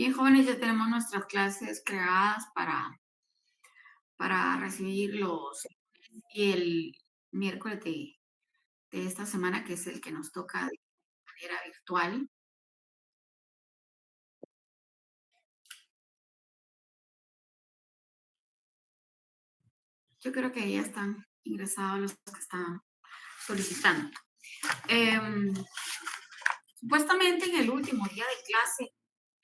Bien, jóvenes, ya tenemos nuestras clases creadas para recibir los y el miércoles de esta semana, que es el que nos toca de manera virtual. Yo creo que ya están ingresados los que están solicitando. Em, Supuestamente en el último día de clase,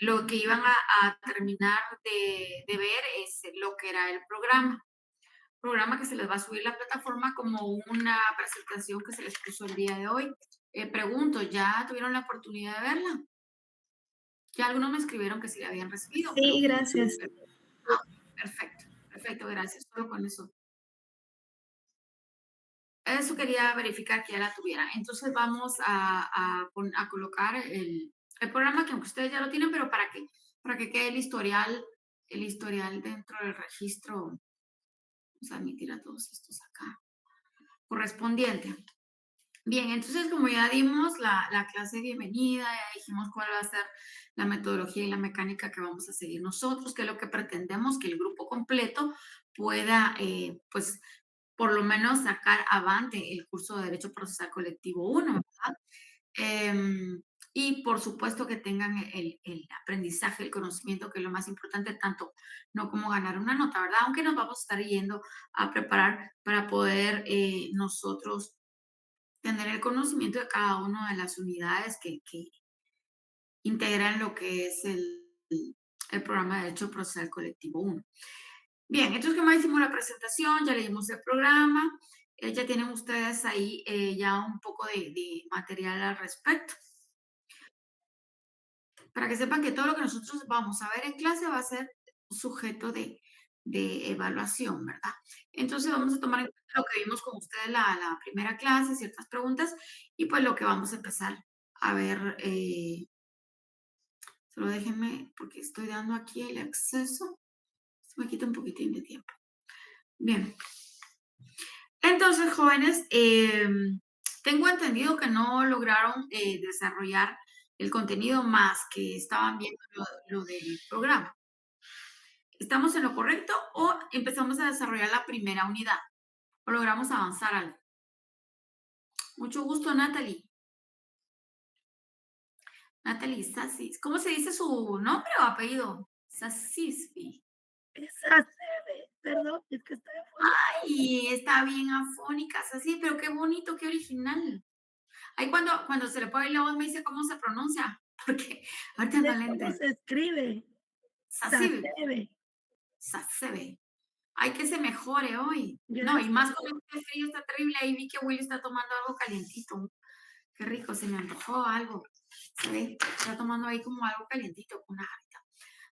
lo que iban a terminar de ver es lo que era el programa que se les va a subir a la plataforma como una presentación que se les puso el día de hoy. Pregunto, ¿ya tuvieron la oportunidad de verla? Ya algunos me escribieron que sí la habían recibido, Sí, gracias. pero perfecto, perfecto, gracias. Solo con eso. Eso quería verificar que ya la tuvieran. Entonces vamos a colocar el programa que aunque ustedes ya lo tienen, pero para que quede el historial dentro del registro. Vamos a admitir a todos estos acá correspondiente. Bien, entonces como ya dimos la clase de bienvenida, ya dijimos cuál va a ser la metodología y la mecánica que vamos a seguir nosotros, que es lo que pretendemos que el grupo completo pueda, pues, por lo menos sacar avante el curso de Derecho Procesal Colectivo 1, ¿verdad? Y por supuesto que tengan el aprendizaje, el conocimiento, que es lo más importante, tanto no como ganar una nota, ¿verdad? Aunque nos vamos a estar yendo a preparar para poder nosotros tener el conocimiento de cada una de las unidades que integran lo que es el programa de Derecho Procesal Colectivo 1. Bien, entonces, como hicimos la presentación, ya leímos el programa, ya tienen ustedes ahí ya un poco de material al respecto, para que sepan que todo lo que nosotros vamos a ver en clase va a ser sujeto de evaluación, ¿verdad? Entonces vamos a tomar en cuenta lo que vimos con ustedes la primera clase, ciertas preguntas, y pues lo que vamos a empezar a ver. Solo déjenme, porque estoy dando aquí el acceso. Se me quita un poquitín de tiempo. Bien. Entonces, jóvenes, tengo entendido que no lograron desarrollar el contenido más que estaban viendo lo del programa. ¿Estamos en lo correcto o empezamos a desarrollar la primera unidad? ¿O logramos avanzar algo? Mucho gusto, Natalie. Natalie Sassis. ¿Cómo se dice su nombre o apellido? Sasisby. Esa se ve, perdón, es que estoy afónica. Ay, está bien afónica, Sassi, pero qué bonito, qué original. Ahí cuando se le pone la voz me dice cómo se pronuncia, porque ahorita no Sé le cómo entendí. se escribe, Sasib, Sasebe. Sasebe. Ay, que se mejore hoy. No, y Gracias. más con este frío está terrible. Ahí vi que Willy está tomando algo calientito. Qué rico, se me antojó algo. Se ve, está tomando ahí como algo calientito, una jarrita.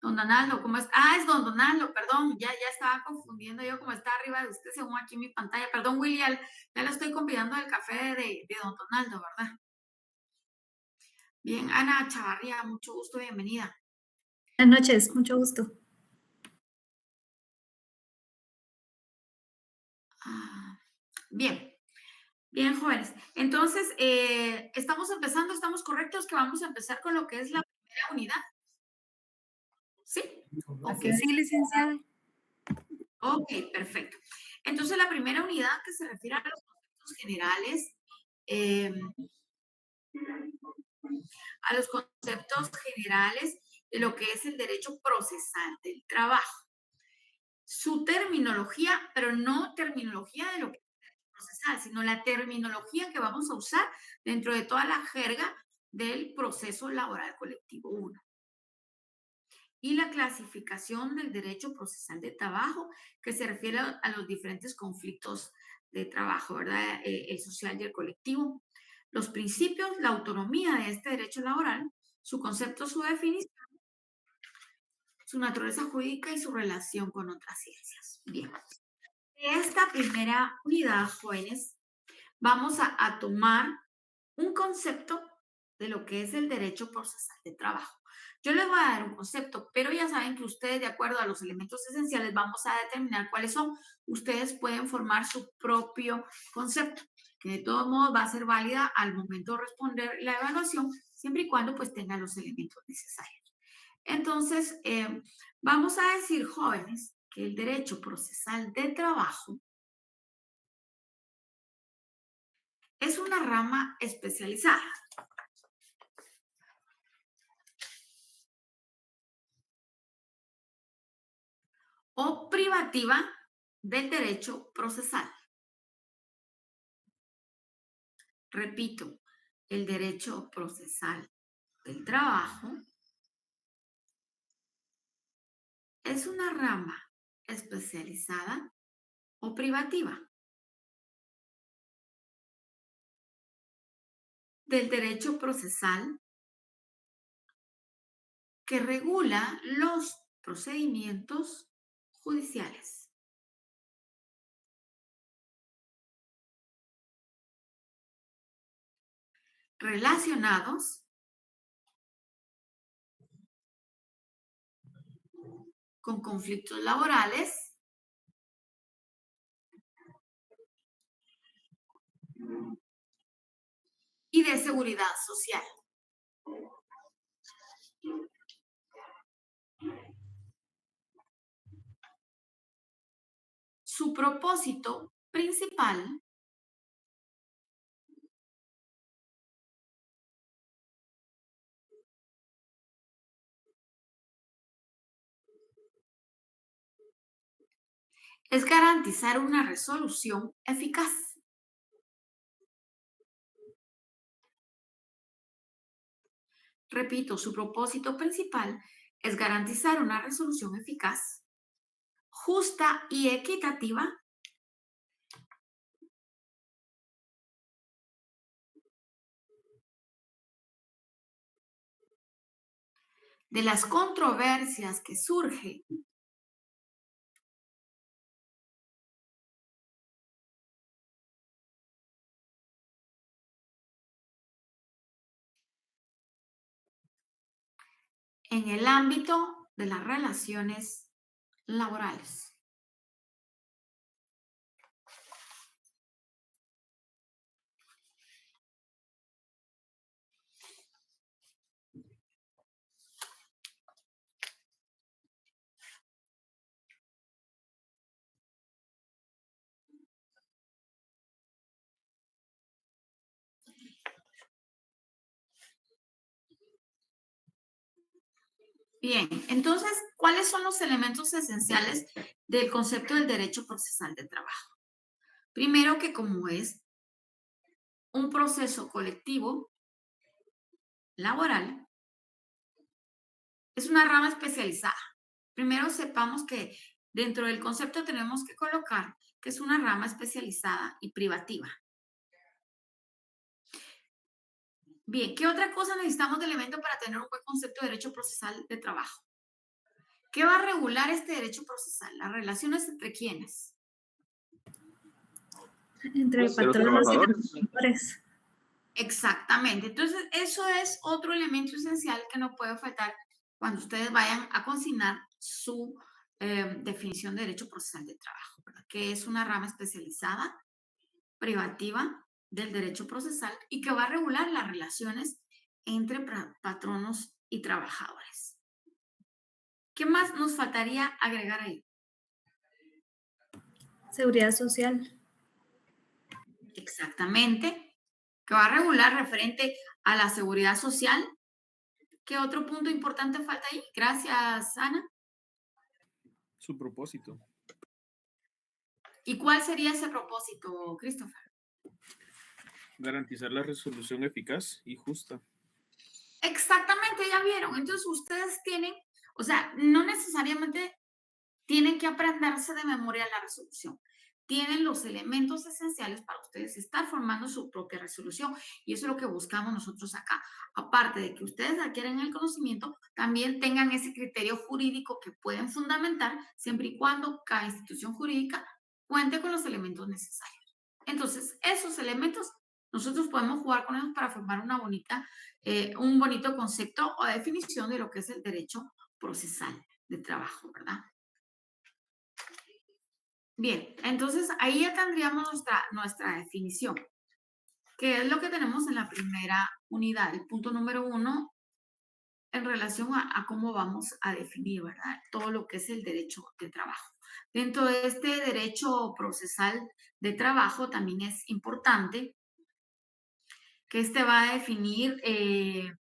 Don Donaldo, ¿cómo es? Ah, es Don Donaldo, perdón, ya estaba confundiendo yo como está arriba de usted según aquí en mi pantalla. Perdón, William, ya le estoy convidando el café de Don Donaldo, ¿verdad? Bien, Ana Chavarría, mucho gusto, bienvenida. Buenas noches, mucho gusto. Ah, bien, bien, jóvenes. Entonces, estamos empezando, estamos correctos que vamos a empezar con lo que es la primera unidad. ¿Sí? Ok, Sí, licenciada. ok, perfecto. Entonces, la primera unidad que se refiere a los conceptos generales, eh, a los conceptos generales de lo que es el derecho procesal del trabajo. Su terminología, pero no terminología de lo que es procesal, sino la terminología que vamos a usar dentro de toda la jerga del proceso laboral colectivo 1. Y la clasificación del derecho procesal de trabajo, que se refiere a los diferentes conflictos de trabajo, ¿verdad? El social y el colectivo. Los principios, la autonomía de este derecho laboral, su concepto, su definición, su naturaleza jurídica y su relación con otras ciencias. Bien. En esta primera unidad, jóvenes, vamos a tomar un concepto de lo que es el derecho procesal de trabajo. Yo les voy a dar un concepto, pero ya saben que ustedes, de acuerdo a los elementos esenciales, vamos a determinar cuáles son. Ustedes pueden formar su propio concepto, que de todos modos va a ser válida al momento de responder la evaluación, siempre y cuando pues tengan los elementos necesarios. Entonces, vamos a decir, jóvenes, que el derecho procesal de trabajo es una rama especializada o privativa del derecho procesal. Repito, el derecho procesal del trabajo es una rama especializada o privativa del derecho procesal que regula los procedimientos judiciales relacionados con conflictos laborales y de seguridad social. Su propósito principal es garantizar una resolución eficaz. Repito, su propósito principal es garantizar una resolución eficaz, justa y equitativa de las controversias que surgen en el ámbito de las relaciones laborales. Bien, entonces, ¿cuáles son los elementos esenciales del concepto del derecho procesal de trabajo? Primero, que como es un proceso colectivo laboral, es una rama especializada. Primero sepamos que dentro del concepto tenemos que colocar que es una rama especializada y privativa. Bien, ¿qué otra cosa necesitamos de elemento para tener un buen concepto de derecho procesal de trabajo? ¿Qué va a regular este derecho procesal? Las relaciones entre quiénes. Entre Pues, de los patronos y trabajadores. trabajadores. Exactamente. Entonces, eso es otro elemento esencial que no puede faltar cuando ustedes vayan a consignar su definición de derecho procesal de trabajo, ¿verdad? Que es una rama especializada, privativa del derecho procesal y que va a regular las relaciones entre patronos y trabajadores. ¿Qué más nos faltaría agregar ahí? Seguridad social. Exactamente. Que va a regular referente a la seguridad social. ¿Qué otro punto importante falta ahí? Gracias, Ana. Su propósito. ¿Y cuál sería ese propósito, Christopher? Garantizar la resolución eficaz y justa. Exactamente, ya vieron. Entonces ustedes tienen, o sea, no necesariamente tienen que aprenderse de memoria la resolución. Tienen los elementos esenciales para ustedes estar formando su propia resolución. Y eso es lo que buscamos nosotros acá. Aparte de que ustedes adquieren el conocimiento, también tengan ese criterio jurídico que pueden fundamentar siempre y cuando cada institución jurídica cuente con los elementos necesarios. Entonces, esos elementos nosotros podemos jugar con ellos para formar un bonito concepto o definición de lo que es el derecho procesal de trabajo, ¿verdad? Bien, entonces ahí ya tendríamos nuestra definición, que es lo que tenemos en la primera unidad. El punto número 1 en relación a cómo vamos a definir, ¿verdad? Todo lo que es el derecho de trabajo. Dentro de este derecho procesal de trabajo también es importante que este va a definir el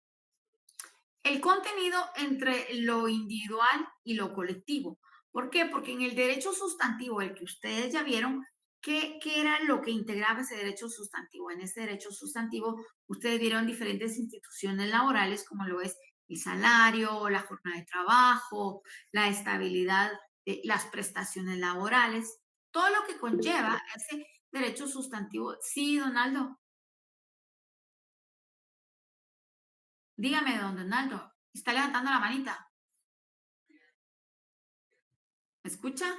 contenido entre lo individual y lo colectivo. ¿Por qué? Porque en el derecho sustantivo, el que ustedes ya vieron, ¿qué era lo que integraba ese derecho sustantivo? En ese derecho sustantivo, ustedes vieron diferentes instituciones laborales, como lo es el salario, la jornada de trabajo, la estabilidad, las prestaciones laborales, todo lo que conlleva ese derecho sustantivo. Sí, Donaldo, dígame, don Donaldo, está levantando la manita. ¿Me escucha?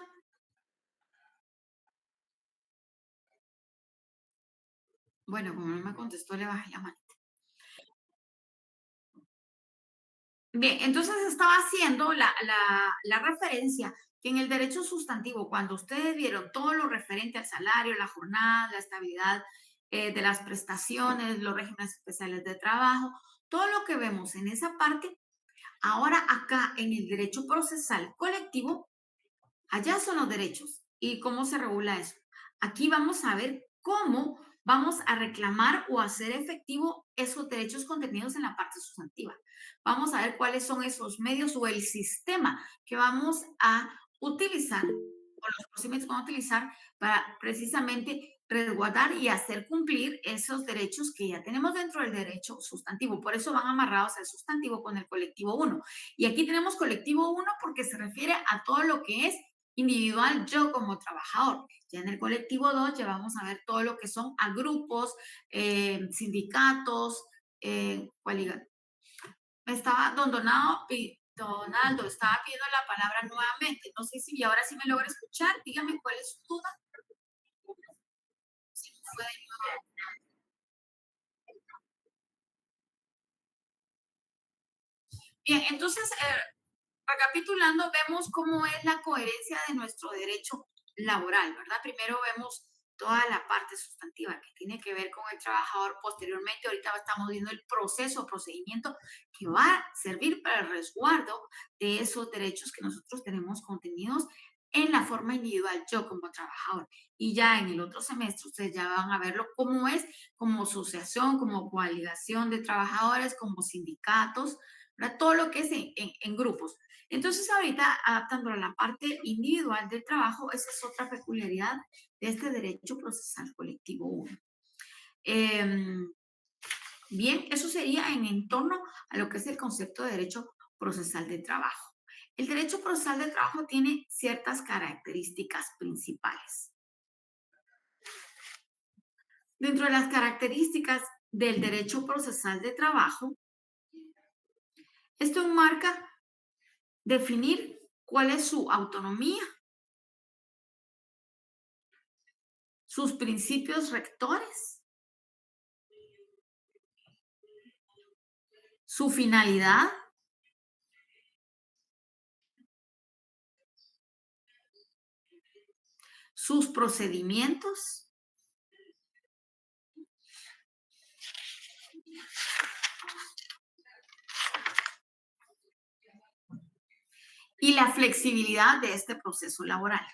Bueno, como no me contestó, le bajé la mano. Bien, entonces estaba haciendo la referencia que en el derecho sustantivo, cuando ustedes vieron todo lo referente al salario, la jornada, la estabilidad de las prestaciones, los regímenes especiales de trabajo, todo lo que vemos en esa parte, ahora acá en el derecho procesal colectivo, allá son los derechos. ¿Y cómo se regula eso? Aquí vamos a ver cómo vamos a reclamar o hacer efectivo esos derechos contenidos en la parte sustantiva. Vamos a ver cuáles son esos medios o el sistema que vamos a utilizar o los procedimientos que vamos a utilizar para precisamente resguardar y hacer cumplir esos derechos que ya tenemos dentro del derecho sustantivo. Por eso van amarrados al sustantivo con el colectivo 1. Y aquí tenemos colectivo 1 porque se refiere a todo lo que es individual, yo como trabajador. Ya en el colectivo 2 ya vamos a ver todo lo que son a grupos, sindicatos, estaba Donaldo, estaba pidiendo la palabra nuevamente. No sé si ahora sí me logra escuchar. Dígame cuál es su duda. Si puede. Bien, entonces, recapitulando, vemos cómo es la coherencia de nuestro derecho laboral, ¿verdad? Primero vemos toda la parte sustantiva que tiene que ver con el trabajador. Posteriormente, ahorita estamos viendo el proceso, procedimiento que va a servir para el resguardo de esos derechos que nosotros tenemos contenidos en la forma individual, yo como trabajador. Y ya en el otro semestre ustedes ya van a verlo cómo es, como asociación, como coaligación de trabajadores, como sindicatos, ¿verdad? Todo lo que es en grupos. Entonces, ahorita, adaptándolo a la parte individual del trabajo, esa es otra peculiaridad de este derecho procesal colectivo 1. Bien, eso sería en torno a lo que es el concepto de derecho procesal de trabajo. El derecho procesal de trabajo tiene ciertas características principales. Dentro de las características del derecho procesal de trabajo, esto enmarca definir cuál es su autonomía, sus principios rectores, su finalidad, sus procedimientos y la flexibilidad de este proceso laboral.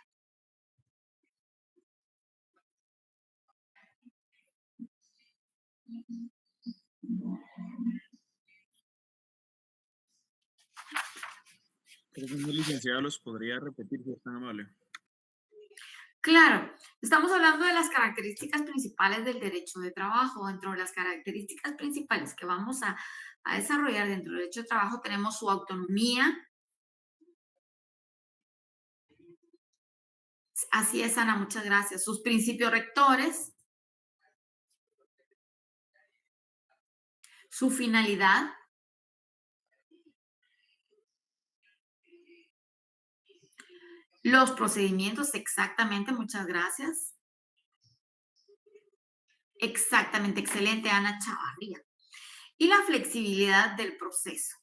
Señor licenciado, ¿los podría repetir si es tan amable? Claro, estamos hablando de las características principales del derecho de trabajo. Dentro de las características principales que vamos a desarrollar dentro del derecho de trabajo tenemos su autonomía. Así es, Ana, muchas gracias. Sus principios rectores, su finalidad, los procedimientos, exactamente, muchas gracias. Exactamente, excelente, Ana Chavarría. Y la flexibilidad del proceso,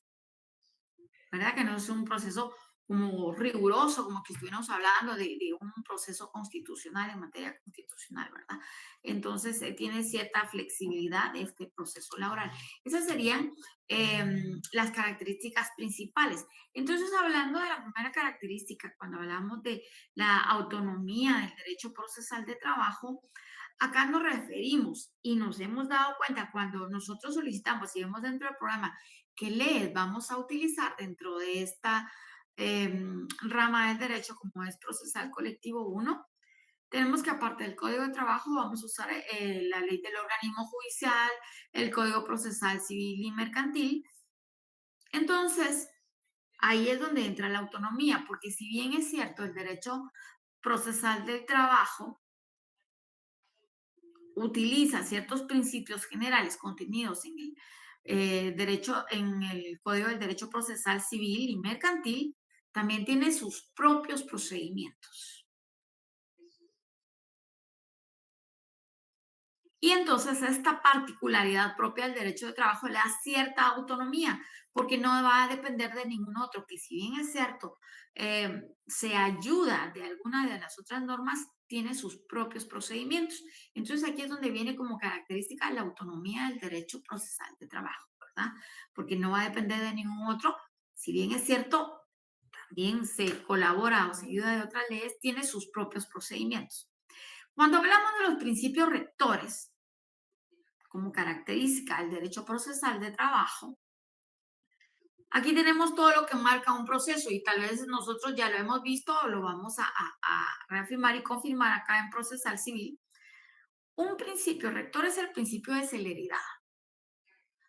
¿verdad? Que no es un proceso como riguroso, como que estuviéramos hablando de un proceso constitucional en materia constitucional, ¿verdad? Entonces, tiene cierta flexibilidad de este proceso laboral. Esas serían las características principales. Entonces, hablando de la primera característica, cuando hablamos de la autonomía del derecho procesal de trabajo, acá nos referimos y nos hemos dado cuenta cuando nosotros solicitamos y vemos dentro del programa qué leyes vamos a utilizar dentro de esta rama del derecho, como es procesal colectivo uno, tenemos que aparte del Código de Trabajo vamos a usar la ley del organismo judicial, el Código Procesal Civil y Mercantil. Entonces, ahí es donde entra la autonomía, porque si bien es cierto, el derecho procesal del trabajo utiliza ciertos principios generales contenidos en el derecho, en el Código del Derecho Procesal Civil y Mercantil, también tiene sus propios procedimientos. Y entonces esta particularidad propia del derecho de trabajo le da cierta autonomía, porque no va a depender de ningún otro, que si bien es cierto, se ayuda de alguna de las otras normas, tiene sus propios procedimientos. Entonces aquí es donde viene como característica la autonomía del derecho procesal de trabajo, ¿verdad? Porque no va a depender de ningún otro, si bien es cierto, también se colabora o se ayuda de otras leyes, tiene sus propios procedimientos. Cuando hablamos de los principios rectores, como característica del derecho procesal de trabajo, aquí tenemos todo lo que marca un proceso y tal vez nosotros ya lo hemos visto o lo vamos a reafirmar y confirmar acá en procesal civil. Un principio rector es el principio de celeridad,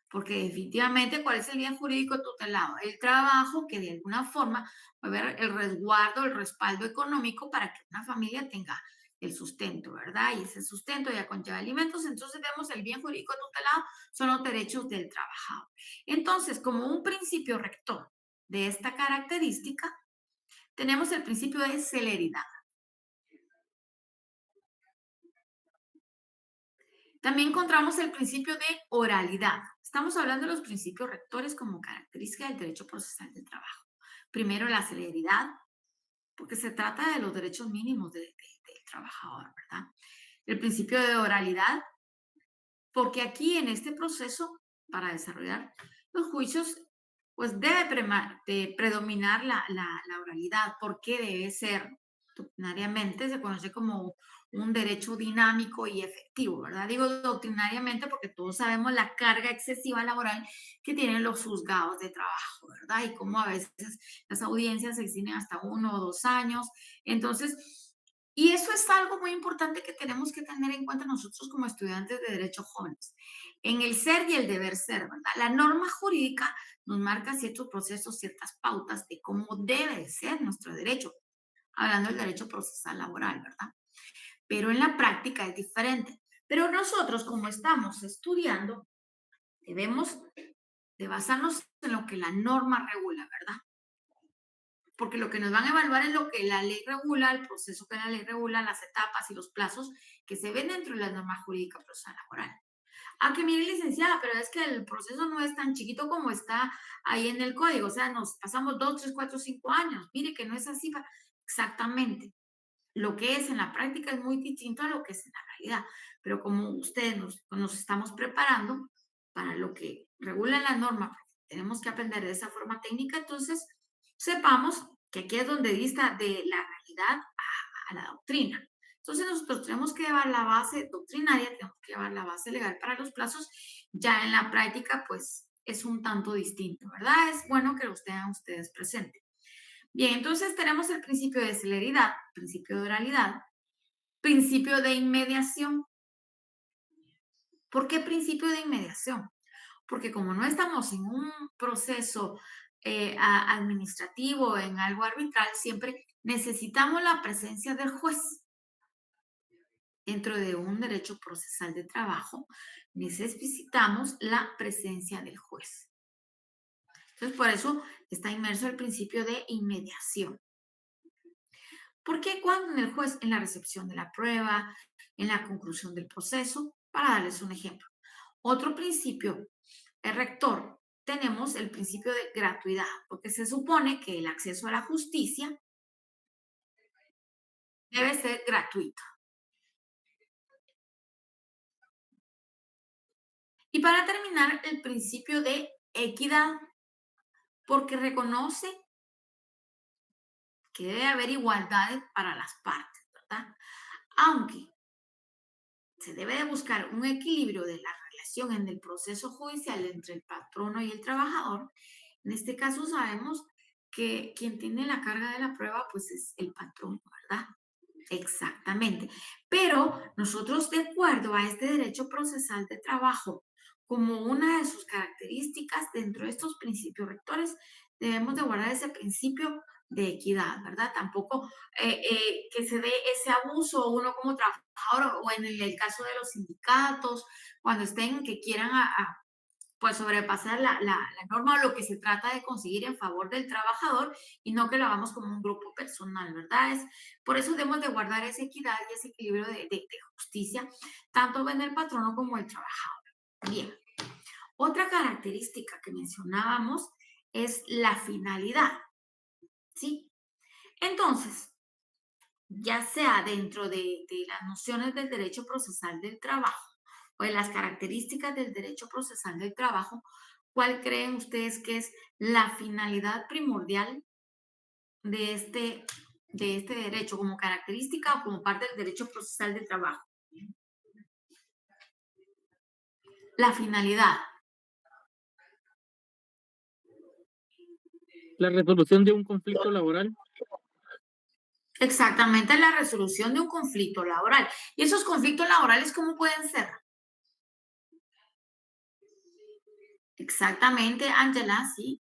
porque definitivamente, ¿cuál es el bien jurídico tutelado? El trabajo que de alguna forma va a haber el resguardo, el respaldo económico para que una familia tenga el sustento, ¿verdad? Y ese sustento ya conlleva alimentos, entonces vemos el bien jurídico tutelado, son los derechos del trabajador. Entonces, como un principio rector de esta característica, tenemos el principio de celeridad. También encontramos el principio de oralidad. Estamos hablando de los principios rectores como característica del derecho procesal del trabajo. Primero, la celeridad, porque se trata de los derechos mínimos del trabajador, ¿verdad? El principio de oralidad, porque aquí en este proceso, para desarrollar los juicios, pues debe de predominar la oralidad, porque debe ser, doctrinariamente, se conoce como un derecho dinámico y efectivo, ¿verdad? Digo doctrinariamente porque todos sabemos la carga excesiva laboral que tienen los juzgados de trabajo, ¿verdad? Y cómo a veces las audiencias se extienden hasta 1 o 2 años. Entonces, y eso es algo muy importante que tenemos que tener en cuenta nosotros como estudiantes de derecho jóvenes. En el ser y el deber ser, ¿verdad? La norma jurídica nos marca ciertos procesos, ciertas pautas de cómo debe ser nuestro derecho, hablando del derecho procesal laboral, ¿verdad? Pero en la práctica es diferente. Pero nosotros, como estamos estudiando, debemos de basarnos en lo que la norma regula, ¿verdad? Porque lo que nos van a evaluar es lo que la ley regula, el proceso que la ley regula, las etapas y los plazos que se ven dentro de la norma jurídica procesal laboral. Ah, que mire, licenciada, pero es que el proceso no es tan chiquito como está ahí en el código. O sea, nos pasamos 2, 3, 4, 5 años. Mire que no es así. Exactamente. Lo que es en la práctica es muy distinto a lo que es en la realidad. Pero como ustedes nos estamos preparando para lo que regula la norma, tenemos que aprender de esa forma técnica, entonces sepamos que aquí es donde dista de la realidad a la doctrina. Entonces nosotros tenemos que llevar la base doctrinaria, tenemos que llevar la base legal para los plazos, ya en la práctica pues es un tanto distinto, ¿verdad? Es bueno que los tengan ustedes presentes. Bien, entonces tenemos el principio de celeridad, principio de oralidad, principio de inmediación. ¿Por qué principio de inmediación? Porque como no estamos en un proceso administrativo, en algo arbitral, siempre necesitamos la presencia del juez. Dentro de un derecho procesal de trabajo, necesitamos la presencia del juez. Entonces, por eso está inmerso el principio de inmediación. ¿Por qué cuando en el juez, en la recepción de la prueba, en la conclusión del proceso? Para darles un ejemplo. Otro principio rector de tenemos el principio de gratuidad, porque se supone que el acceso a la justicia debe ser gratuito. Y para terminar, el principio de equidad, porque reconoce que debe haber igualdad para las partes, ¿verdad? Aunque se debe de buscar un equilibrio de la relación en el proceso judicial entre el patrono y el trabajador, en este caso sabemos que quien tiene la carga de la prueba, pues es el patrono, ¿verdad? Exactamente. Pero nosotros, de acuerdo a este derecho procesal de trabajo, como una de sus características dentro de estos principios rectores, debemos de guardar ese principio de equidad, ¿verdad? Tampoco que se dé ese abuso uno como trabajador o en el caso de los sindicatos, cuando estén que quieran pues sobrepasar la norma o lo que se trata de conseguir en favor del trabajador y no que lo hagamos como un grupo personal, ¿verdad? Por eso debemos de guardar esa equidad y ese equilibrio de justicia, tanto en el patrono como el trabajador. Bien, otra característica que mencionábamos es la finalidad, ¿sí? Entonces, ya sea dentro de las nociones del derecho procesal del trabajo o de las características del derecho procesal del trabajo, ¿cuál creen ustedes que es la finalidad primordial de este derecho como característica o como parte del derecho procesal del trabajo? La finalidad. La resolución de un conflicto laboral. Exactamente, la resolución de un conflicto laboral. ¿Y esos conflictos laborales cómo pueden ser? Exactamente, Ángela, sí.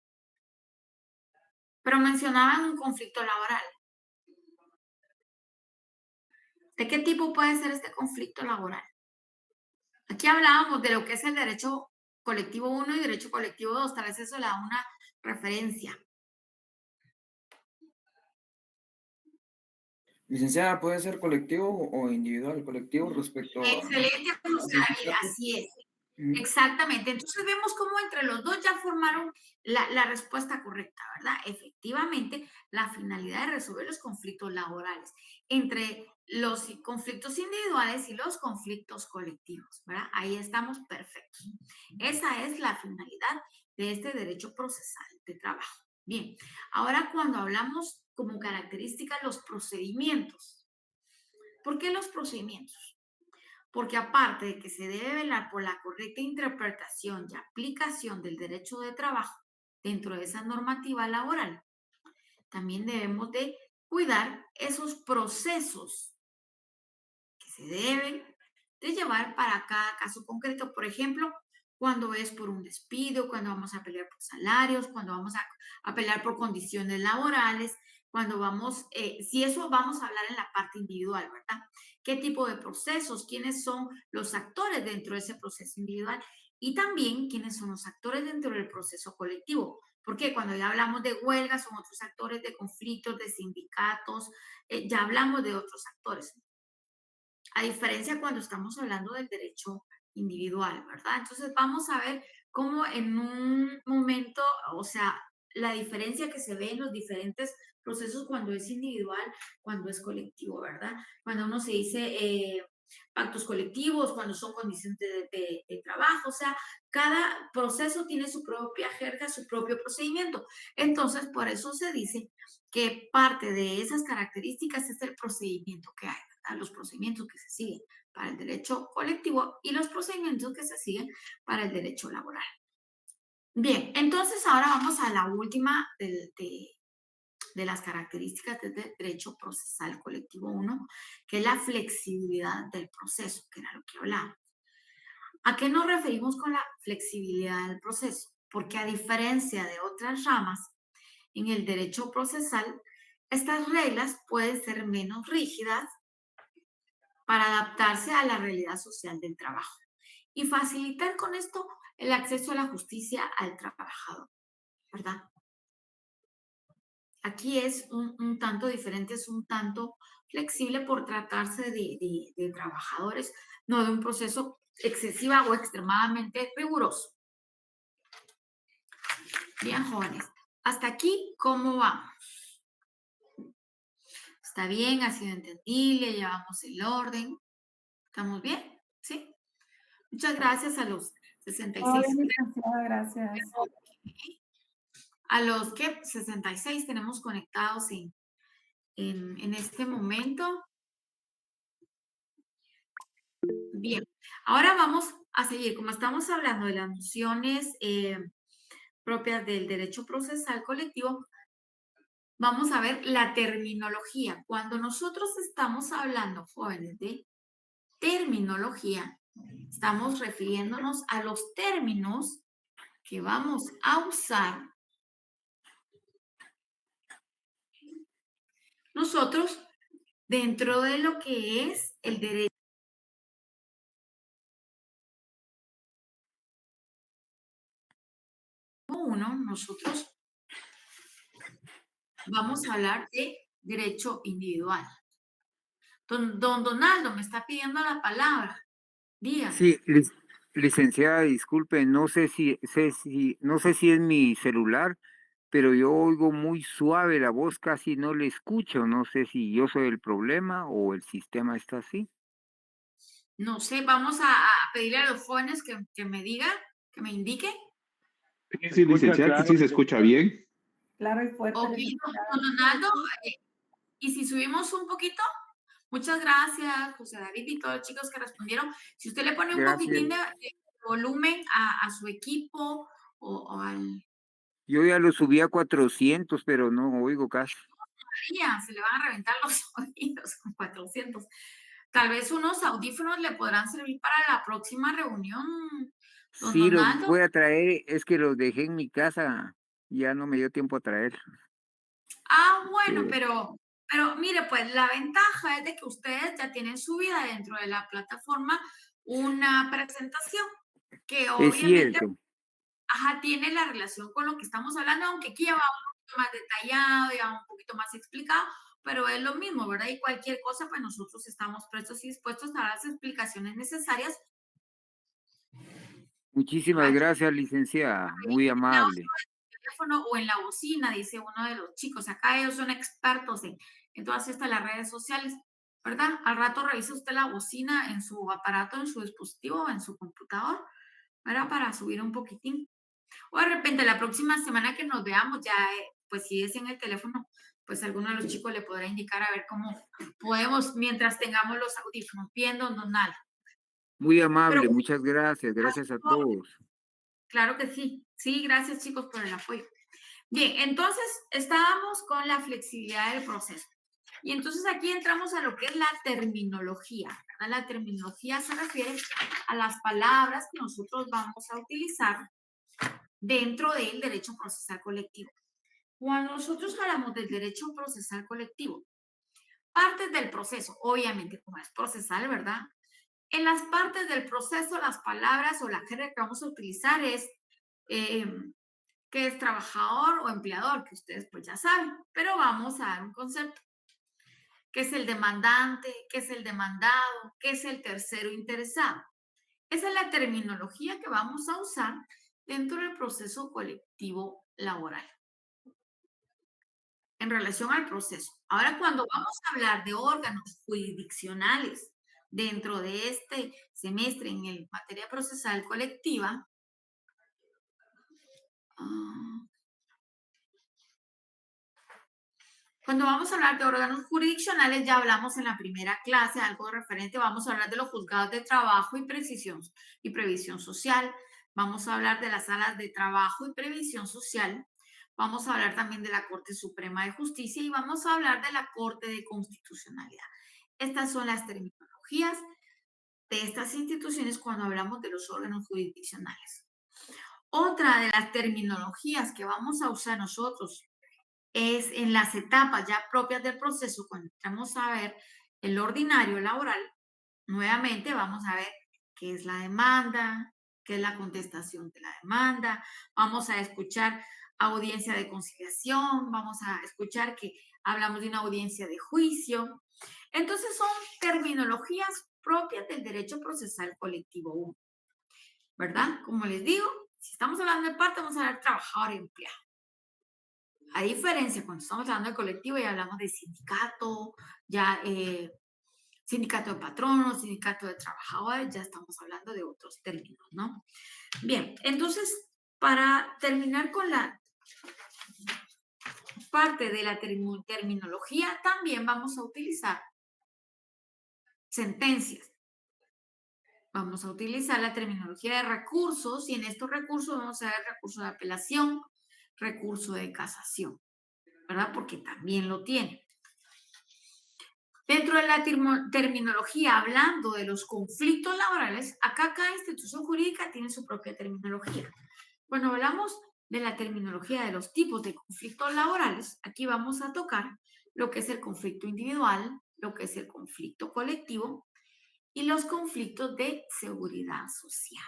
Pero mencionaban un conflicto laboral. ¿De qué tipo puede ser este conflicto laboral? Aquí hablábamos de lo que es el derecho colectivo 1 y derecho colectivo 2. Tal vez eso le da una referencia. Licenciada, ¿puede ser colectivo o individual? Colectivo respecto a... Excelente, así es. Exactamente. Entonces vemos cómo entre los dos ya formaron la respuesta correcta, ¿verdad? Efectivamente, la finalidad de resolver los conflictos laborales entre los conflictos individuales y los conflictos colectivos, ¿verdad? Ahí estamos perfectos. Esa es la finalidad de este derecho procesal de trabajo. Bien, ahora cuando hablamos como característica los procedimientos, ¿por qué los procedimientos? Porque aparte de que se debe velar por la correcta interpretación y aplicación del derecho de trabajo dentro de esa normativa laboral, también debemos de cuidar esos procesos que se deben de llevar para cada caso concreto. Por ejemplo, cuando es por un despido, cuando vamos a pelear por salarios, cuando vamos a pelear por condiciones laborales, cuando vamos, si eso vamos a hablar en la parte individual, ¿verdad? ¿Qué tipo de procesos? ¿Quiénes son los actores dentro de ese proceso individual? Y también quiénes son los actores dentro del proceso colectivo. Porque cuando ya hablamos de huelgas, son otros actores de conflictos, de sindicatos, ya hablamos de otros actores. A diferencia cuando estamos hablando del derecho individual, ¿verdad? Entonces vamos a ver cómo en un momento, o sea, la diferencia que se ve en los diferentes procesos cuando es individual, cuando es colectivo, ¿verdad? Cuando uno se dice pactos colectivos, cuando son condiciones de trabajo, o sea, cada proceso tiene su propia jerga, su propio procedimiento. Entonces, por eso se dice que parte de esas características es el procedimiento que hay, ¿verdad? Los procedimientos que se siguen para el derecho colectivo y los procedimientos que se siguen para el derecho laboral. Bien, entonces ahora vamos a la última de las características del derecho procesal colectivo 1, que es la flexibilidad del proceso, que era lo que hablábamos. ¿A qué nos referimos con la flexibilidad del proceso? Porque a diferencia de otras ramas, en el derecho procesal, estas reglas pueden ser menos rígidas para adaptarse a la realidad social del trabajo y facilitar con esto el acceso a la justicia al trabajador, ¿verdad? Aquí es un tanto diferente, es un tanto flexible por tratarse de trabajadores, no de un proceso excesiva o extremadamente riguroso. Bien, jóvenes. Hasta aquí, ¿cómo vamos? ¿Está bien? ¿Ha sido entendible? ¿Llevamos el orden? ¿Estamos bien? ¿Sí? Muchas gracias a los 66. Bien, licenciada, gracias. A los que 66 tenemos conectados en este momento. Bien, ahora vamos a seguir. Como estamos hablando de las nociones propias del derecho procesal colectivo, vamos a ver la terminología. Cuando nosotros estamos hablando, jóvenes, de terminología, estamos refiriéndonos a los términos que vamos a usar nosotros dentro de lo que es el derecho. Uno, nosotros vamos a hablar de derecho individual. Don Donaldo me está pidiendo la palabra. Dígame. Sí, licenciada, disculpe, no sé si es mi celular, pero yo oigo muy suave la voz, casi no le escucho. No sé si yo soy el problema o el sistema está así. No sé, vamos a pedirle a los jóvenes que me digan, que me indiquen. Sí, licenciada, que sí se escucha bien. Claro y fuerte. Ok, licenciada. don Donaldo, y si subimos un poquito, muchas gracias, José David y todos los chicos que respondieron. Si usted le pone un Gracias. poquitín de volumen a su equipo o al... Yo ya lo subí a 400, pero no oigo casi. Se le van a reventar los oídos con 400. Tal vez unos audífonos le podrán servir para la próxima reunión, don Sí, los Donaldo. voy a traer, es que los dejé en mi casa, ya no me dio tiempo a traer. Ah, bueno, Sí. pero mire, pues la ventaja es de que ustedes ya tienen subida dentro de la plataforma una presentación que Es obviamente cierto. tiene la relación con lo que estamos hablando, aunque aquí ya va un poquito más detallado, ya un poquito más explicado, pero es lo mismo, ¿verdad? Y cualquier cosa, pues nosotros estamos prestos y dispuestos a dar las explicaciones necesarias. Muchísimas gracias, licenciada, muy amable. Teléfono o en la bocina, dice uno de los chicos. Acá ellos son expertos en todas estas las redes sociales, ¿verdad? Al rato revisa usted la bocina en su aparato, en su dispositivo, en su computador, ¿verdad? Para subir un poquitín. O de repente la próxima semana que nos veamos, ya, pues si es en el teléfono, pues alguno de los chicos le podrá indicar a ver cómo podemos, mientras tengamos los audífonos, viendo Donald. Muy amable, Pero, muchas gracias, gracias a todos. claro que sí. Sí, gracias chicos por el apoyo. Bien, entonces estábamos con la flexibilidad del proceso. Y entonces aquí entramos a lo que es la terminología, ¿verdad? La terminología se refiere a las palabras que nosotros vamos a utilizar dentro del derecho procesal colectivo. Cuando nosotros hablamos del derecho procesal colectivo, partes del proceso, obviamente como es procesal, ¿verdad? En las partes del proceso, las palabras o la jerga que vamos a utilizar es que es trabajador o empleador, que ustedes pues ya saben, pero vamos a dar un concepto. ¿Qué es el demandante? ¿Qué es el demandado? ¿Qué es el tercero interesado? Esa es la terminología que vamos a usar dentro del proceso colectivo laboral en relación al proceso. Ahora, cuando vamos a hablar de órganos jurisdiccionales dentro de este semestre en el materia procesal colectiva, cuando vamos a hablar de órganos jurisdiccionales, ya hablamos en la primera clase, algo referente, vamos a hablar de los juzgados de trabajo y previsión social, vamos a hablar de las salas de trabajo y previsión social, vamos a hablar también de la Corte Suprema de Justicia y vamos a hablar de la Corte de Constitucionalidad. Estas son las terminologías de estas instituciones cuando hablamos de los órganos jurisdiccionales. Otra de las terminologías que vamos a usar nosotros es en las etapas ya propias del proceso, cuando entramos a ver el ordinario laboral, nuevamente vamos a ver qué es la demanda, qué es la contestación de la demanda, vamos a escuchar audiencia de conciliación, vamos a escuchar que hablamos de una audiencia de juicio. Entonces son terminologías propias del derecho procesal colectivo 1, ¿verdad? Como les digo, Si estamos hablando de parte, vamos a hablar de trabajador y empleado. A diferencia, cuando estamos hablando de colectivo, ya hablamos de sindicato, ya sindicato de patronos, sindicato de trabajadores, ya estamos hablando de otros términos, ¿no? Bien, entonces, para terminar con la parte de la terminología, también vamos a utilizar sentencias. Vamos a utilizar la terminología de recursos y en estos recursos vamos a ver recurso de apelación, recurso de casación, ¿verdad? Porque también lo tiene. Dentro de la terminología, hablando de los conflictos laborales, acá cada institución jurídica tiene su propia terminología. Cuando hablamos de la terminología de los tipos de conflictos laborales, aquí vamos a tocar lo que es el conflicto individual, lo que es el conflicto colectivo y los conflictos de seguridad social.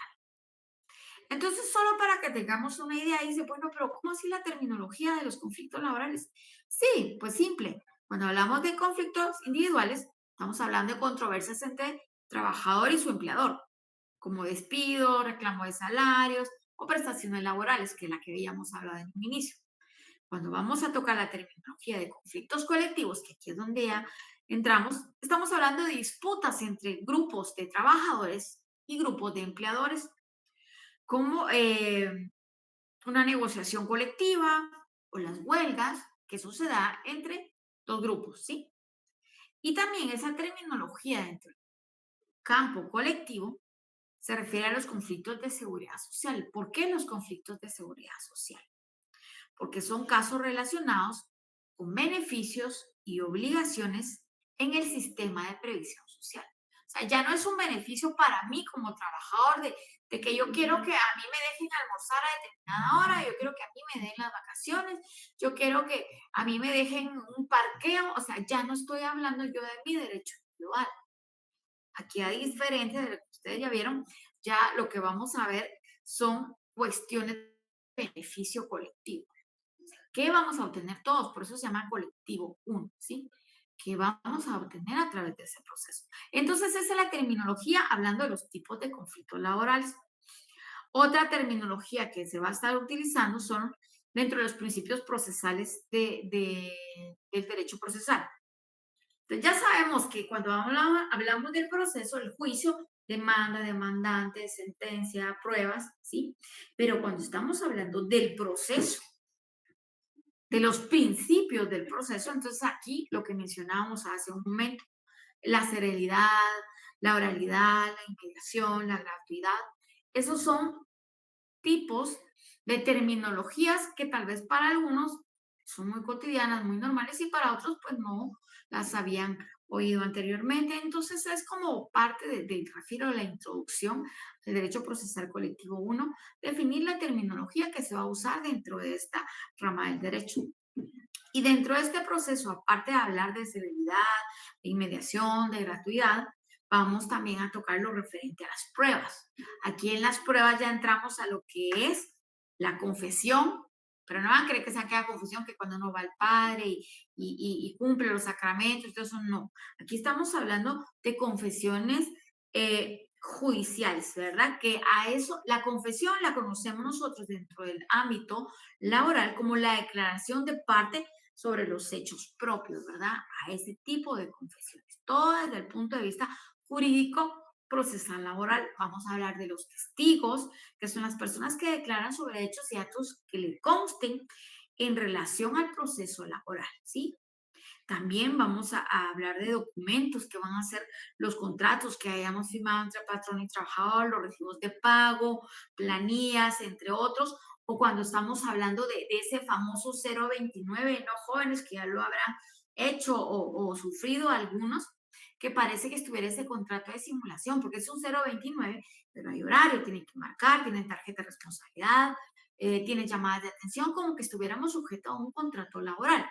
Entonces, solo para que tengamos una idea, dice, bueno, pero ¿cómo así la terminología de los conflictos laborales? Sí, pues simple. Cuando hablamos de conflictos individuales, estamos hablando de controversias entre trabajador y su empleador, como despido, reclamo de salarios o prestaciones laborales, que es la que habíamos hablado en un inicio. Cuando vamos a tocar la terminología de conflictos colectivos, que aquí es donde ya entramos, estamos hablando de disputas entre grupos de trabajadores y grupos de empleadores, como una negociación colectiva o las huelgas, que eso se da entre dos grupos, ¿sí? Y también esa terminología dentro del campo colectivo se refiere a los conflictos de seguridad social. ¿Por qué los conflictos de seguridad social? Porque son casos relacionados con beneficios y obligaciones en el sistema de previsión social. O sea, ya no es un beneficio para mí como trabajador de que yo quiero que a mí me dejen almorzar a determinada hora, yo quiero que a mí me den las vacaciones, yo quiero que a mí me dejen un parqueo, o sea, ya no estoy hablando yo de mi derecho individual. Aquí a diferencia de lo que ustedes ya vieron, ya lo que vamos a ver son cuestiones de beneficio colectivo. ¿Qué vamos a obtener todos? Por eso se llama colectivo 1, ¿sí? ¿Qué vamos a obtener a través de ese proceso? Entonces, esa es la terminología hablando de los tipos de conflictos laborales. Otra terminología que se va a estar utilizando son dentro de los principios procesales del derecho procesal. Entonces, ya sabemos que cuando hablamos del proceso, el juicio, demanda, demandante, sentencia, pruebas, ¿sí? Pero cuando estamos hablando del proceso, de los principios del proceso, entonces aquí lo que mencionábamos hace un momento, la serenidad, la oralidad, la inmediación, la gratuidad, esos son tipos de terminologías que tal vez para algunos son muy cotidianas, muy normales y para otros pues no las habían oído anteriormente. Entonces es como parte refiero a la introducción del derecho procesal colectivo 1, definir la terminología que se va a usar dentro de esta rama del derecho. Y dentro de este proceso, aparte de hablar de severidad, de inmediación, de gratuidad, vamos también a tocar lo referente a las pruebas. Aquí en las pruebas ya entramos a lo que es la confesión, pero no van a creer que sea aquella confesión que cuando uno va al Padre y cumple los sacramentos, todo eso no. Aquí estamos hablando de confesiones judiciales, ¿verdad? Que a eso, la confesión la conocemos nosotros dentro del ámbito laboral como la declaración de parte sobre los hechos propios, ¿verdad? A ese tipo de confesiones. Todo desde el punto de vista jurídico procesal laboral. Vamos a hablar de los testigos, que son las personas que declaran sobre hechos y actos que le consten en relación al proceso laboral, ¿sí? También vamos a hablar de documentos que van a ser los contratos que hayamos firmado entre patrón y trabajador, los recibos de pago, planillas, entre otros, o cuando estamos hablando de ese famoso 029, ¿no, jóvenes? Que ya lo habrán hecho o sufrido algunos, que parece que estuviera ese contrato de simulación, porque es un 029, pero hay horario, tienen que marcar, tienen tarjeta de responsabilidad, tienen llamadas de atención, como que estuviéramos sujetos a un contrato laboral,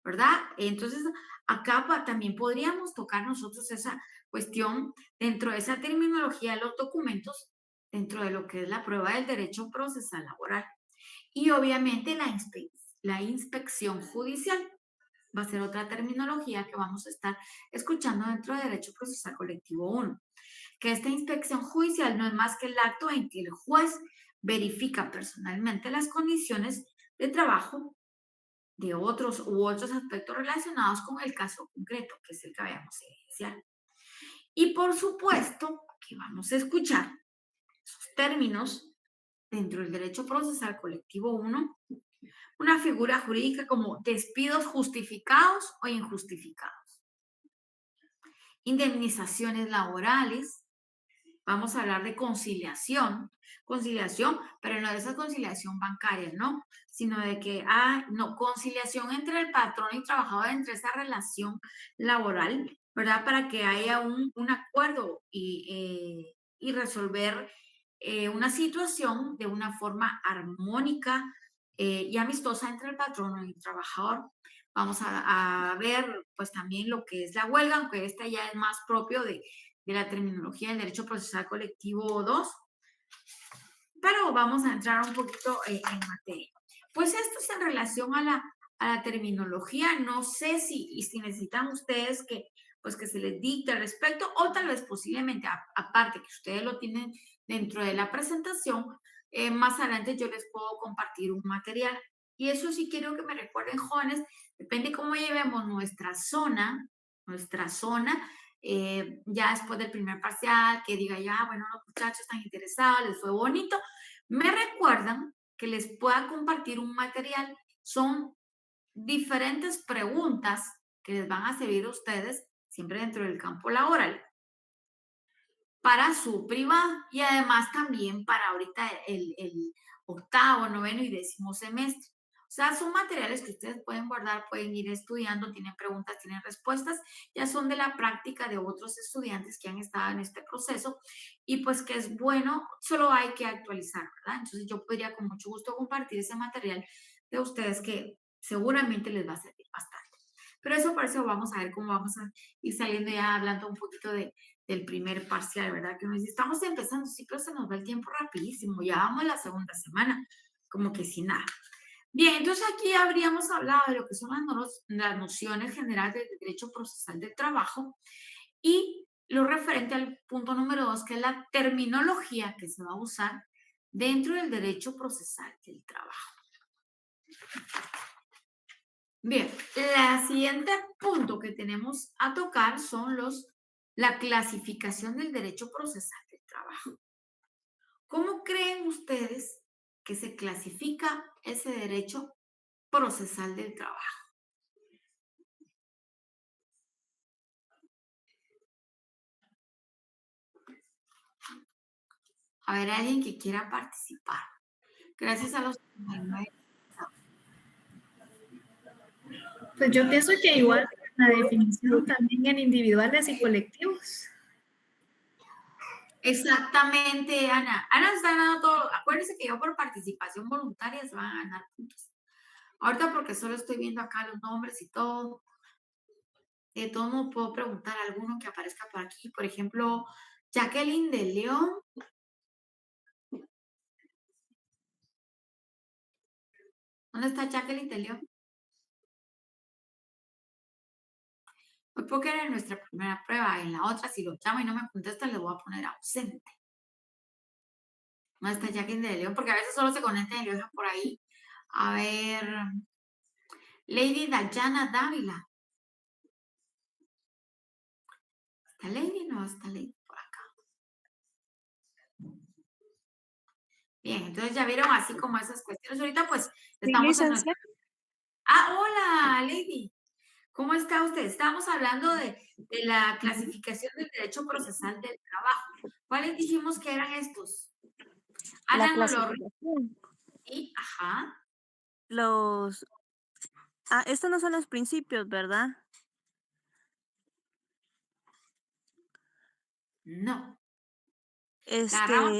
¿verdad? Entonces, acá también podríamos tocar nosotros esa cuestión dentro de esa terminología de los documentos, dentro de lo que es la prueba del derecho procesal laboral. Y obviamente la inspección judicial va a ser otra terminología que vamos a estar escuchando dentro de Derecho Procesal Colectivo 1, que esta inspección judicial no es más que el acto en que el juez verifica personalmente las condiciones de trabajo de otros u otros aspectos relacionados con el caso concreto, que es el que vayamos a iniciar. Y por supuesto que vamos a escuchar esos términos dentro del derecho procesal colectivo 1, una figura jurídica como despidos justificados o injustificados, indemnizaciones laborales, vamos a hablar de conciliación, pero no de esa conciliación bancaria, ¿no? Sino de que, conciliación entre el patrón y trabajador, entre esa relación laboral, ¿verdad? Para que haya un acuerdo y resolver una situación de una forma armónica y amistosa entre el patrón y el trabajador. Vamos a ver, pues, también lo que es la huelga, aunque esta ya es más propio de la terminología del derecho procesal colectivo 2, pero vamos a entrar un poquito en materia. Pues esto es en relación a la terminología. No sé si necesitan ustedes que se les dicte al respecto, o tal vez posiblemente, aparte que ustedes lo tienen dentro de la presentación, más adelante yo les puedo compartir un material. Y eso sí quiero que me recuerden, jóvenes, depende cómo llevemos nuestra zona, ya después del primer parcial, que diga ya, bueno, los muchachos están interesados, les fue bonito, me recuerdan que les pueda compartir un material. Son diferentes preguntas que les van a servir a ustedes siempre dentro del campo laboral para su privado y además también para ahorita el octavo, noveno y 10º semestre. O sea, son materiales que ustedes pueden guardar, pueden ir estudiando, tienen preguntas, tienen respuestas, ya son de la práctica de otros estudiantes que han estado en este proceso y pues que es bueno, solo hay que actualizar, ¿verdad? Entonces yo podría con mucho gusto compartir ese material de ustedes que seguramente les va a servir bastante. Pero eso por eso vamos a ver cómo vamos a ir saliendo ya hablando un poquito del primer parcial, ¿verdad? Que nos dice, estamos empezando, sí, pero se nos va el tiempo rapidísimo, ya vamos a la segunda semana, como que sin nada. Bien, entonces aquí habríamos hablado de lo que son las nociones generales del derecho procesal del trabajo y lo referente al punto número 2, que es la terminología que se va a usar dentro del derecho procesal del trabajo. Bien, el siguiente punto que tenemos a tocar son la clasificación del derecho procesal del trabajo. ¿Cómo creen ustedes que se clasifica ese derecho procesal del trabajo? A ver, alguien que quiera participar. Gracias a los 99. Pues yo pienso que igual la definición también en individuales y colectivos. Exactamente, Ana. Ana está ganando todo. Acuérdense que yo por participación voluntaria se van a ganar puntos. Ahorita porque solo estoy viendo acá los nombres y todo. De todo modo puedo preguntar a alguno que aparezca por aquí. Por ejemplo, Jacqueline de León. ¿Dónde está Jacqueline de León? Hoy porque era nuestra primera prueba. En la otra, si lo llamo y no me contesta, le voy a poner ausente. ¿Dónde está Jacqueline de León? Porque a veces solo se conectan y lo dejan por ahí. A ver. Lady Dayana Dávila. ¿Está Lady? No, está Lady por acá. Bien, entonces ya vieron así como esas cuestiones. Ahorita pues estamos en nuestra... hola, Lady. ¿Cómo está usted? Estamos hablando de la clasificación del derecho procesal del trabajo. ¿Cuáles dijimos que eran estos? La Ana, clasificación. Sí, ajá. Estos no son los principios, ¿verdad? No. No,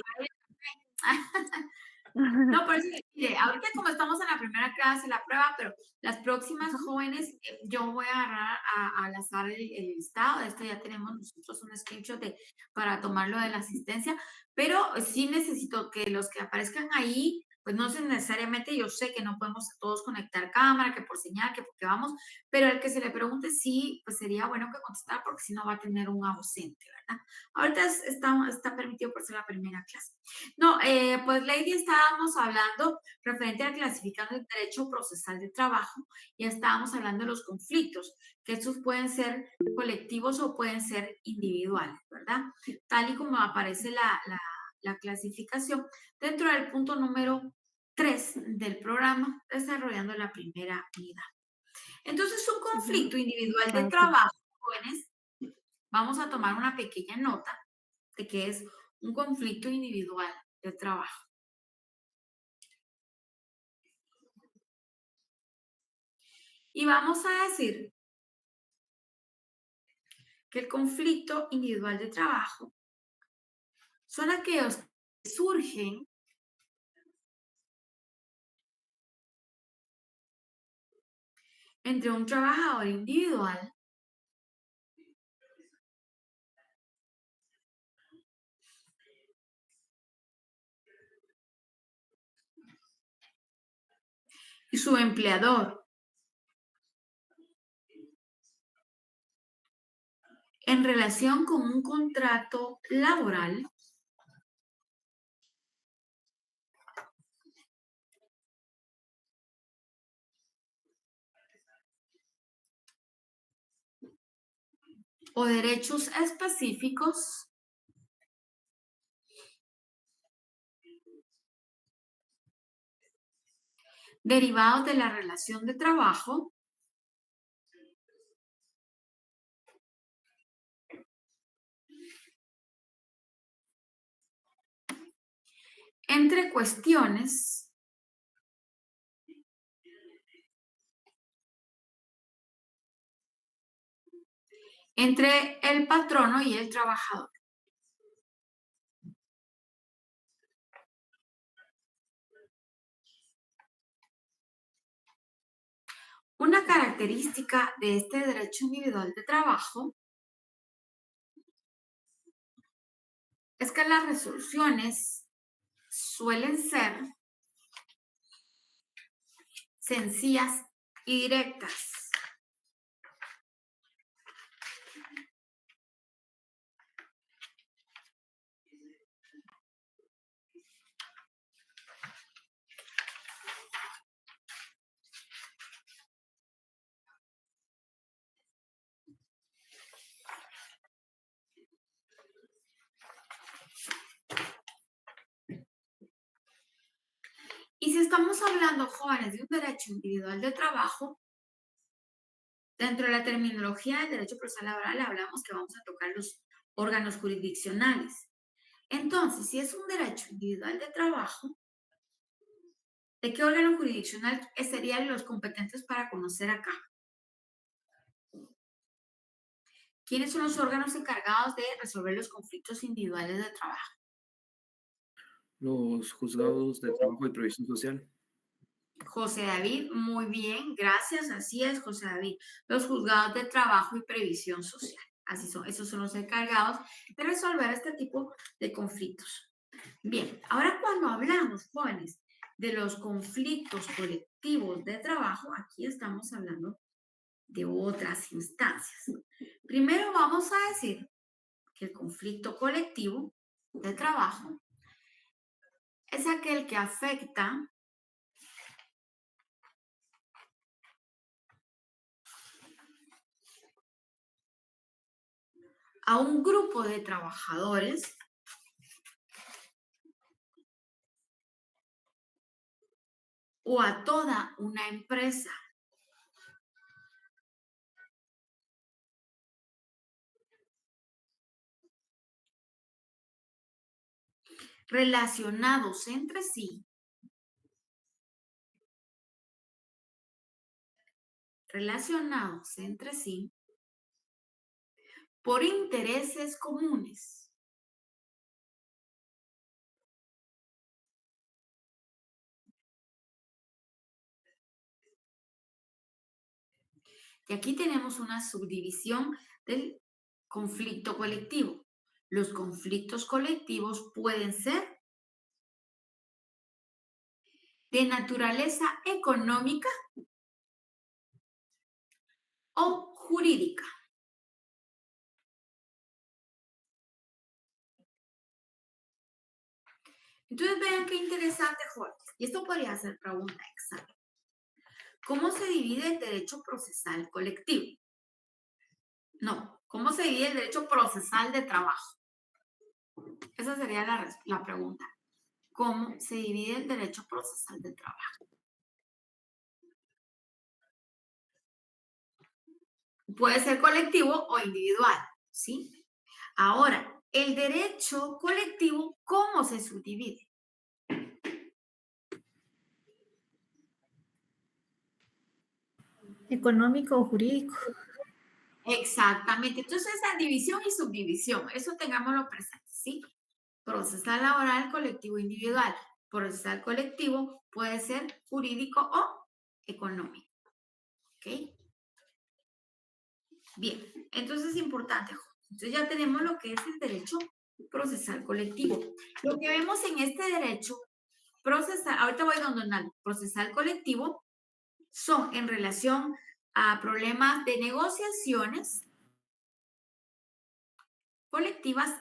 No, por eso, mire, ahorita como estamos en la primera clase, la prueba, pero las próximas jóvenes, yo voy a agarrar al azar el listado. De esto ya tenemos nosotros un screenshot para tomarlo de la asistencia, pero sí necesito que los que aparezcan ahí pues no sé necesariamente, yo sé que no podemos todos conectar cámara, que por señal, que porque vamos, pero el que se le pregunte sí, pues sería bueno que contestara porque si no va a tener un ausente, ¿verdad? Ahorita está permitido por ser la primera clase. No, pues Lady, estábamos hablando referente a clasificando el derecho procesal de trabajo, ya estábamos hablando de los conflictos, que estos pueden ser colectivos o pueden ser individuales, ¿verdad? Tal y como aparece la clasificación dentro del punto número 3 del programa, desarrollando la primera unidad. Entonces, un conflicto individual de Ok. trabajo, jóvenes, vamos a tomar una pequeña nota de que es un conflicto individual de trabajo. Y vamos a decir que el conflicto individual de trabajo son aquellos que surgen entre un trabajador individual y su empleador en relación con un contrato laboral o derechos específicos derivados de la relación de trabajo entre cuestiones entre el patrono y el trabajador. Una característica de este derecho individual de trabajo es que las resoluciones suelen ser sencillas y directas. Y si estamos hablando, jóvenes, de un derecho individual de trabajo, dentro de la terminología del derecho procesal laboral hablamos que vamos a tocar los órganos jurisdiccionales. Entonces, si es un derecho individual de trabajo, ¿de qué órgano jurisdiccional serían los competentes para conocer acá? ¿Quiénes son los órganos encargados de resolver los conflictos individuales de trabajo? Los juzgados de trabajo y previsión social. José David, muy bien, gracias, así es, José David. Los juzgados de trabajo y previsión social, así son, esos son los encargados de resolver este tipo de conflictos. Bien, ahora cuando hablamos, jóvenes, de los conflictos colectivos de trabajo, aquí estamos hablando de otras instancias. Primero vamos a decir que el conflicto colectivo de trabajo es aquel que afecta a un grupo de trabajadores o a toda una empresa. Relacionados entre sí por intereses comunes. Y aquí tenemos una subdivisión del conflicto colectivo. Los conflictos colectivos pueden ser de naturaleza económica o jurídica. Entonces vean qué interesante, jóvenes. Y esto podría ser pregunta de examen. ¿Cómo se divide el derecho procesal colectivo? No, ¿cómo se divide el derecho procesal de trabajo? Esa sería la pregunta. ¿Cómo se divide el derecho procesal de trabajo? Puede ser colectivo o individual, ¿sí? Ahora, el derecho colectivo, ¿cómo se subdivide? Económico o jurídico. Exactamente. Entonces, esa división y subdivisión, eso tengámoslo presente, ¿sí? Procesal laboral, colectivo, individual. Procesal colectivo puede ser jurídico o económico. ¿Ok? Bien, entonces es importante. Entonces ya tenemos lo que es el derecho procesal colectivo. Lo que vemos en este derecho procesal, ahorita voy a Donald, procesal colectivo, son en relación a problemas de negociaciones colectivas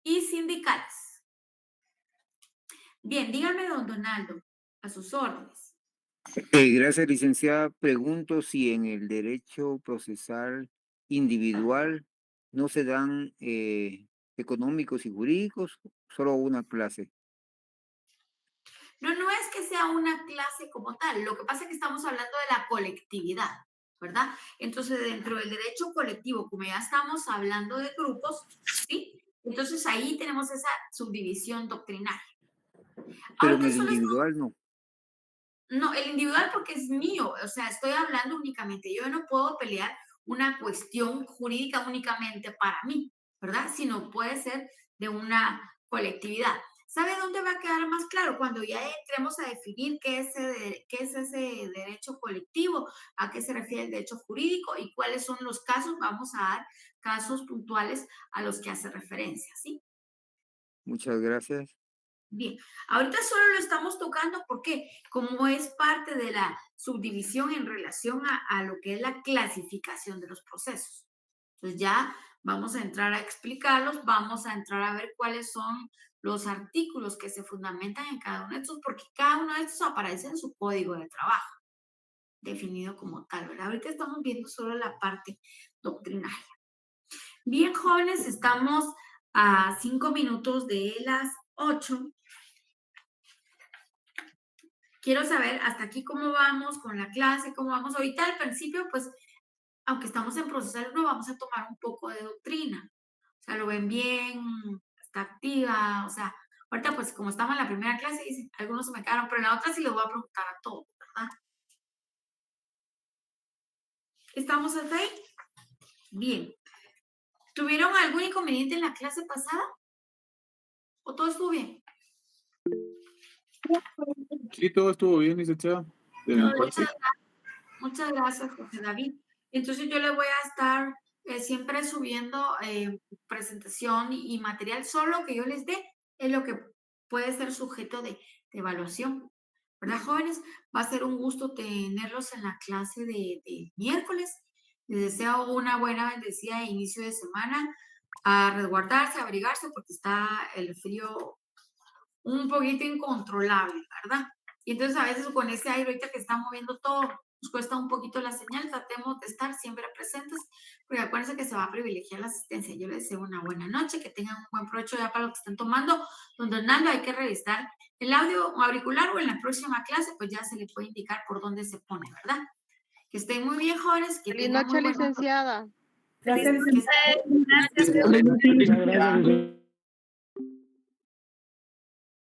y sindicales. Bien, dígame, don Donaldo, a sus órdenes. Gracias, licenciada. Pregunto si en el derecho procesal individual no se dan económicos y jurídicos, solo una clase. No, no es que sea una clase como tal, lo que pasa es que estamos hablando de la colectividad, ¿verdad? Entonces, dentro del derecho colectivo, como ya estamos hablando de grupos, ¿sí? Entonces, ahí tenemos esa subdivisión doctrinaria. Pero en Ahorita el solo individual no. no, el individual porque es mío, o sea, estoy hablando únicamente, yo no puedo pelear una cuestión jurídica únicamente para mí, ¿verdad? Sino puede ser de una colectividad. ¿Sabe dónde va a quedar más claro? Cuando ya entremos a definir qué es ese derecho colectivo, a qué se refiere el derecho jurídico y cuáles son los casos, vamos a dar casos puntuales a los que hace referencia, ¿sí? Muchas gracias. Bien, ahorita solo lo estamos tocando porque como es parte de la subdivisión en relación a lo que es la clasificación de los procesos. Entonces ya vamos a entrar a explicarlos, vamos a entrar a ver cuáles son los artículos que se fundamentan en cada uno de estos, porque cada uno de estos aparece en su código de trabajo, definido como tal, ¿verdad? Ahorita estamos viendo solo la parte doctrinaria. Bien, jóvenes, estamos a 5 minutos de las 8. Quiero saber hasta aquí cómo vamos con la clase, cómo vamos. Ahorita al principio, pues, aunque estamos en procesal 1, vamos a tomar un poco de doctrina. O sea, lo ven bien, está activa, o sea, ahorita pues como estamos en la primera clase, dicen, algunos se me quedaron, pero en la otra sí les voy a preguntar a todos, ¿verdad? ¿Estamos hasta ahí? Bien. ¿Tuvieron algún inconveniente en la clase pasada? ¿O todo estuvo bien? Sí, todo estuvo bien, licenciada. De mi parte. Muchas gracias, José David. Entonces yo le voy a estar siempre subiendo presentación y material. Solo lo que yo les dé es lo que puede ser sujeto de evaluación. ¿Verdad, jóvenes? Va a ser un gusto tenerlos en la clase de miércoles. Les deseo una buena, bendecida inicio de semana. A resguardarse, a abrigarse, porque está el frío un poquito incontrolable, ¿verdad? Y entonces a veces con ese aire ahorita que está moviendo todo, nos cuesta un poquito la señal, tratemos de estar siempre presentes, porque acuérdense que se va a privilegiar la asistencia. Yo les deseo una buena noche, que tengan un buen provecho ya para lo que están tomando. Don Donaldo, hay que revisar el audio auricular o en la próxima clase, pues ya se le puede indicar por dónde se pone, ¿verdad? Que estén muy bien, jóvenes. Que Feliz tengan noche, muy buena licenciada. Gracias, Que- gracias. Muchas gracias.